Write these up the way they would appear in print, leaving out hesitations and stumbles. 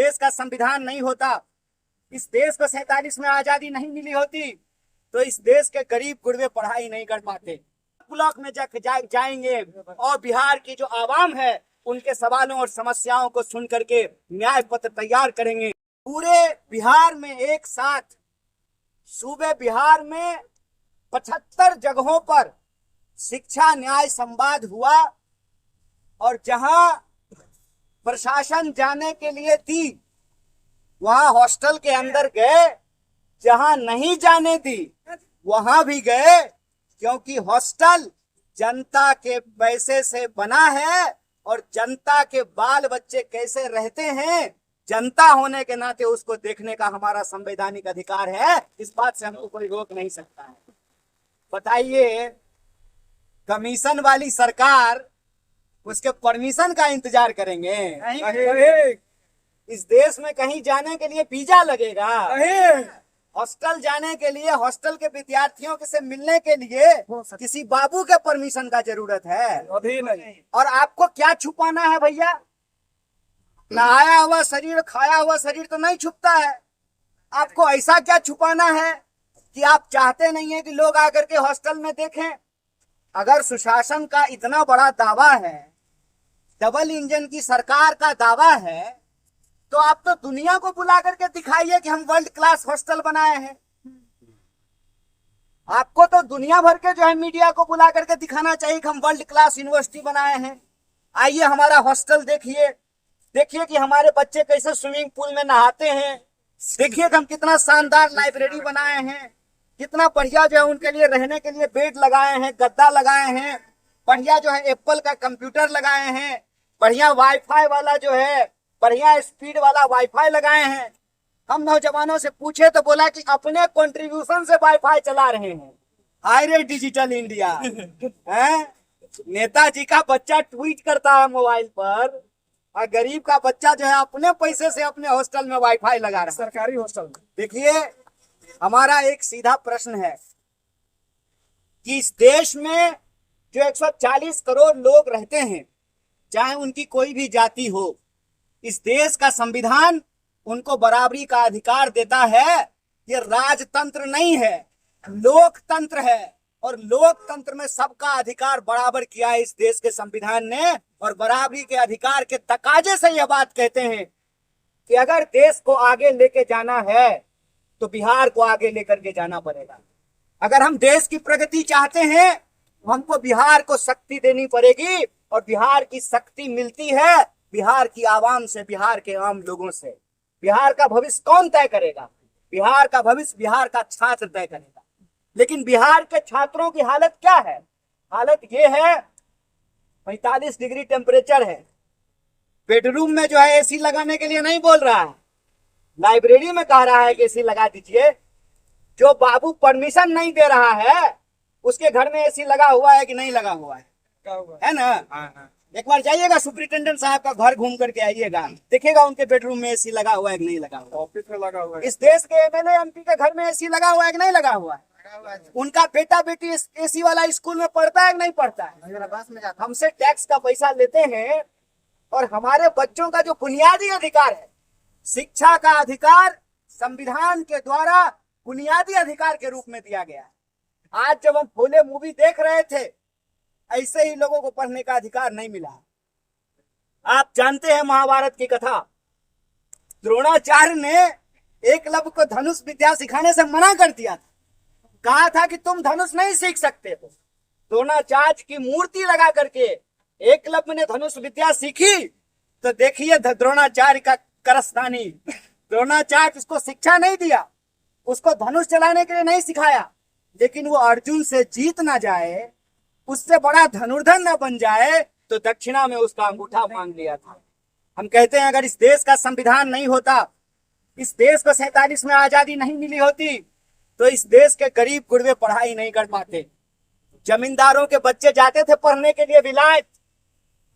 देश का संविधान नहीं होता, इस देश को 47 में आजादी नहीं मिली होती, तो इस देश के गरीब गुरबे पढ़ाई नहीं कर पाते। ब्लॉक में जाएंगे और बिहार की जो आवाम है उनके सवालों और समस्याओं को सुन करके न्याय पत्र तैयार करेंगे। पूरे बिहार में एक साथ, सूबे बिहार में 75 जगहों पर शिक्षा न्याय संवाद हुआ, और जहां प्रशासन जाने के लिए दी वहां हॉस्टल के अंदर गए, जहां नहीं जाने दी वहां भी गए, क्योंकि हॉस्टल जनता के पैसे से बना है और जनता के बाल बच्चे कैसे रहते हैं, जनता होने के नाते उसको देखने का हमारा संवैधानिक अधिकार है। इस बात से हमको कोई रोक नहीं सकता है। बताइए, कमीशन वाली सरकार उसके परमिशन का इंतजार करेंगे? नहीं। इस देश में कहीं जाने के लिए वीजा लगेगा? नहीं। हॉस्टल जाने के लिए, हॉस्टल के विद्यार्थियों से मिलने के लिए किसी बाबू के परमिशन का जरूरत है? अभी नहीं। और आपको क्या छुपाना है भैया? नहाया हुआ शरीर, खाया हुआ शरीर तो नहीं छुपता है। आपको ऐसा क्या छुपाना है कि आप चाहते नहीं है कि लोग आकर के हॉस्टल में देखें? अगर सुशासन का इतना बड़ा दावा है, डबल इंजन की सरकार का दावा है, तो आप तो दुनिया को बुला करके दिखाइए कि हम वर्ल्ड क्लास हॉस्टल बनाए हैं। आपको तो दुनिया भर के जो है मीडिया को बुला करके दिखाना चाहिए कि हम वर्ल्ड क्लास यूनिवर्सिटी बनाए हैं। आइए हमारा हॉस्टल देखिए, देखिए कि हमारे बच्चे कैसे स्विमिंग पूल में नहाते हैं, देखिए कि हम कितना शानदार लाइब्रेरी बनाए हैं, कितना बढ़िया जो है उनके लिए रहने के लिए बेड लगाए हैं, गद्दा लगाए हैं, बढ़िया जो है एप्पल का कंप्यूटर लगाए हैं, बढ़िया वाईफाई वाला जो है बढ़िया स्पीड वाला वाईफाई लगाए हैं। हम नौजवानों से पूछे तो बोला कि अपने कंट्रीब्यूशन से वाईफाई चला रहे हैं। हाय रे डिजिटल इंडिया है। नेताजी का बच्चा ट्वीट करता है मोबाइल पर, और गरीब का बच्चा जो है अपने पैसे से अपने हॉस्टल में वाईफाई लगा रहा है, सरकारी हॉस्टल। देखिए, हमारा एक सीधा प्रश्न है कि इस देश में जो 140 करोड़ लोग रहते हैं, चाहे उनकी कोई भी जाति हो, इस देश का संविधान उनको बराबरी का अधिकार देता है। ये राजतंत्र नहीं है, लोकतंत्र है, और लोकतंत्र में सबका अधिकार बराबर किया है इस देश के संविधान ने। और बराबरी के अधिकार के तकाजे से यह बात कहते हैं कि अगर देश को आगे लेके जाना है तो बिहार को आगे लेकर के जाना पड़ेगा। अगर हम देश की प्रगति चाहते हैं तो हमको बिहार को शक्ति देनी पड़ेगी, और बिहार की शक्ति मिलती है बिहार की आवाम से, बिहार के आम लोगों से। बिहार का भविष्य कौन तय करेगा? बिहार का भविष्य बिहार का छात्र तय करेगा। लेकिन बिहार के छात्रों की हालत क्या है? हालत ये है, 45 डिग्री टेम्परेचर है, बेडरूम में जो है एसी लगाने के लिए नहीं बोल रहा है, लाइब्रेरी में कह रहा है कि एसी लगा दीजिए। जो बाबू परमिशन नहीं दे रहा है उसके घर में एसी लगा हुआ है कि नहीं लगा हुआ है ना? हाँ। एक बार जाइएगा सुपरिटेंडेंट साहब का घर घूम करके आइएगा, देखिएगा उनके बेडरूम में एसी लगा हुआ है कि नहीं लगा हुआ, ऑफिस में लगा हुआ है। इस देश के एमएलए एमपी के घर में एसी लगा हुआ है कि नहीं लगा हुआ है? उनका बेटा बेटी एसी वाला स्कूल में पढ़ता है कि नहीं पढ़ता है? हमसे टैक्स का पैसा लेते हैं, और हमारे बच्चों का जो बुनियादी अधिकार है, शिक्षा का अधिकार, संविधान के द्वारा बुनियादी अधिकार के रूप में दिया गया है। आज जब हम फूले मूवी देख रहे थे, ऐसे ही लोगों को पढ़ने का अधिकार नहीं मिला। आप जानते हैं महाभारत की कथा, द्रोणाचार्य ने एकलव्य को धनुष विद्या सिखाने से मना कर दिया था, कहा था कि तुम धनुष नहीं सीख सकते हो। द्रोणाचार्य की मूर्ति लगा करके एकलव्य ने धनुष विद्या सीखी, तो देखिए द्रोणाचार्य का करस्तानी। द्रोणाचार्य उसको शिक्षा नहीं दिया, उसको धनुष चलाने के लिए नहीं सिखाया, लेकिन वो अर्जुन से जीत ना जाए, उससे बड़ा धनुर्धर न बन जाए, तो दक्षिणा में उसका अंगूठा मांग लिया था। हम कहते हैं अगर इस देश का संविधान नहीं होता, इस देश को 47 में आजादी नहीं मिली होती, तो इस देश के गरीब गुरबे पढ़ाई नहीं कर पाते। जमींदारों के बच्चे जाते थे पढ़ने के लिए विलायत,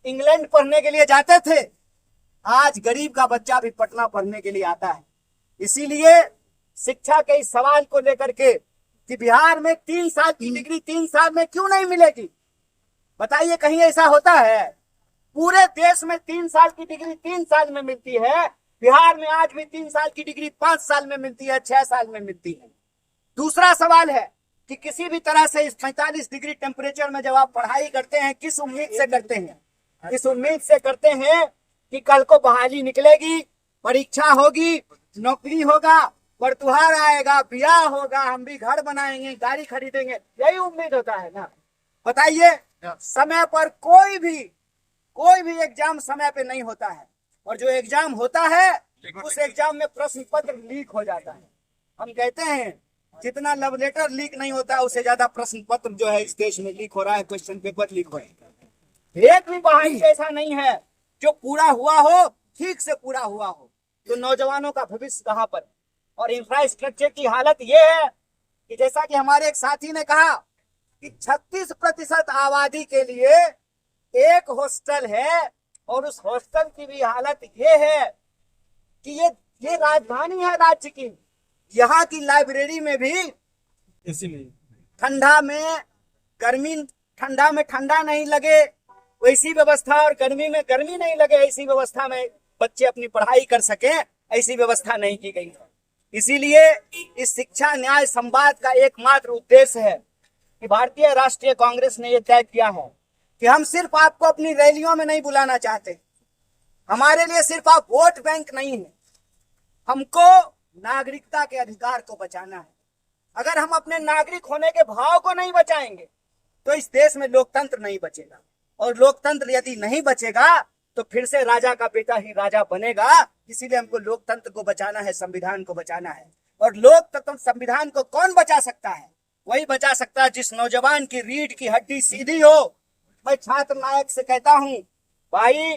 इंग्लैंड पढ़ने के लिए जाते थे। आज गरीब का बच्चा भी पटना पढ़ने के लिए आता है। इसीलिए शिक्षा के इस सवाल को लेकर के कि बिहार में 3 साल की डिग्री 3 साल में क्यों नहीं मिलेगी, बताइए, कहीं ऐसा होता है? पूरे देश में 3 साल की डिग्री 3 साल में मिलती है, बिहार में आज भी 3 साल की डिग्री 5 साल में मिलती है, 6 साल में मिलती है। दूसरा सवाल है कि किसी भी तरह से इस 45 डिग्री टेम्परेचर में जब आप पढ़ाई करते हैं, किस उम्मीद से करते हैं? इस उम्मीद से करते हैं कि कल को बहाली निकलेगी, परीक्षा होगी, नौकरी होगा, बरतुहार आएगा, ब्याह होगा, हम भी घर बनाएंगे, गाड़ी खरीदेंगे, यही उम्मीद होता है ना। बताइए, समय पर कोई भी एग्जाम समय पे नहीं होता है, और जो एग्जाम होता है उस एग्जाम में प्रश्न पत्र लीक हो जाता है। हम कहते हैं जितना लव लेटर लीक नहीं होता उससे ज्यादा प्रश्न पत्र जो है इस देश में लीक हो रहा है, क्वेश्चन पेपर लीक हो रहा है। एक भी बहाली ऐसा नहीं है जो पूरा हुआ हो, ठीक से पूरा हुआ हो। तो नौजवानों का भविष्य कहाँ पर? और इंफ्रास्ट्रक्चर की हालत ये है कि जैसा कि हमारे एक साथी ने कहा कि 36% आबादी के लिए एक हॉस्टल है, और उस हॉस्टल की भी हालत ये है कि ये राजधानी है राज्य की। यहाँ की लाइब्रेरी में भी ठंडा में ठंडा नहीं लगे वैसी व्यवस्था, और गर्मी में गर्मी नहीं लगे ऐसी व्यवस्था में बच्चे अपनी पढ़ाई कर सके, ऐसी व्यवस्था नहीं की गई। इसीलिए इस शिक्षा न्याय संवाद का एकमात्र उद्देश्य है कि भारतीय राष्ट्रीय कांग्रेस ने यह तय किया है कि हम सिर्फ आपको अपनी रैलियों में नहीं बुलाना चाहते। हमारे लिए सिर्फ आप वोट बैंक नहीं है, हमको नागरिकता के अधिकार को बचाना है। अगर हम अपने नागरिक होने के भाव को नहीं बचाएंगे तो इस देश में लोकतंत्र नहीं बचेगा, और लोकतंत्र यदि नहीं बचेगा तो फिर से राजा का बेटा ही राजा बनेगा। इसीलिए हमको लोकतंत्र को बचाना है, संविधान को बचाना है। और लोकतंत्र संविधान को कौन बचा सकता है? वही बचा सकता है जिस नौजवान की रीढ़ की हड्डी सीधी हो। मैं छात्र नायक से कहता हूँ, भाई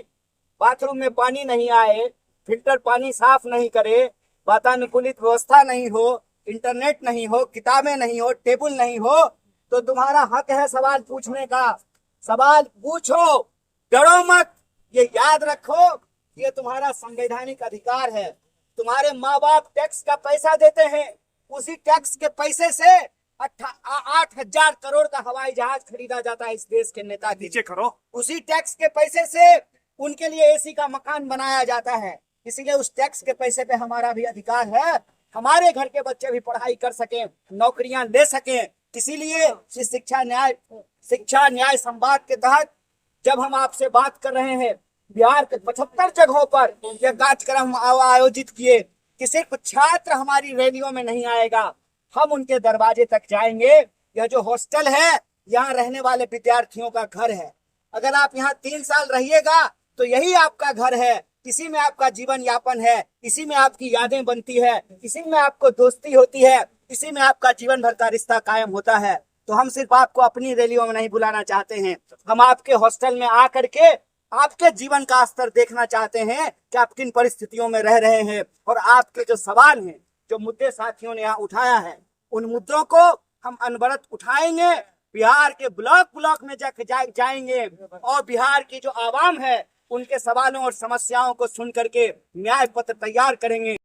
बाथरूम में पानी नहीं आए, फिल्टर पानी साफ नहीं करे, वातानुकूलित व्यवस्था नहीं हो, इंटरनेट नहीं हो, किताबें नहीं हो, टेबल नहीं हो, तो तुम्हारा हक है सवाल पूछने का। सवाल पूछो, डरो मत। ये याद रखो, ये तुम्हारा संवैधानिक अधिकार है। तुम्हारे माँ बाप टैक्स का पैसा देते हैं, उसी टैक्स के पैसे से 8,000 करोड़ का हवाई जहाज खरीदा जाता है इस देश के नेता के। नीचे करो। उसी टैक्स के पैसे से उनके लिए एसी का मकान बनाया जाता है। इसीलिए उस टैक्स के पैसे पे हमारा भी अधिकार है, हमारे घर के बच्चे भी पढ़ाई कर सकें, नौकरियां ले सकें। इसीलिए इस शिक्षा न्याय संवाद के तहत जब हम आपसे बात कर रहे हैं, बिहार के 75 जगहों पर यह कार्यक्रम आयोजित किए कि सिर्फ छात्र हमारी रैलियों में नहीं आएगा, हम उनके दरवाजे तक जाएंगे। यह जो हॉस्टल है, यहाँ रहने वाले विद्यार्थियों का घर है। अगर आप यहाँ 3 साल रहिएगा तो यही आपका घर है, इसी में आपका जीवन यापन है, इसी में आपकी यादें बनती है, इसी में आपको दोस्ती होती है, इसी में आपका जीवन भर का रिश्ता कायम होता है। तो हम सिर्फ आपको अपनी रैलियों में नहीं बुलाना चाहते हैं, हम आपके हॉस्टल में आकर के आपके जीवन का स्तर देखना चाहते हैं कि आप किन परिस्थितियों में रह रहे हैं, और आपके जो सवाल हैं, जो मुद्दे साथियों ने यहाँ उठाया है, उन मुद्दों को हम अनवरत उठाएंगे। बिहार के ब्लॉक में जाएंगे और बिहार की जो आवाम है उनके सवालों और समस्याओं को सुन करके न्याय पत्र तैयार करेंगे।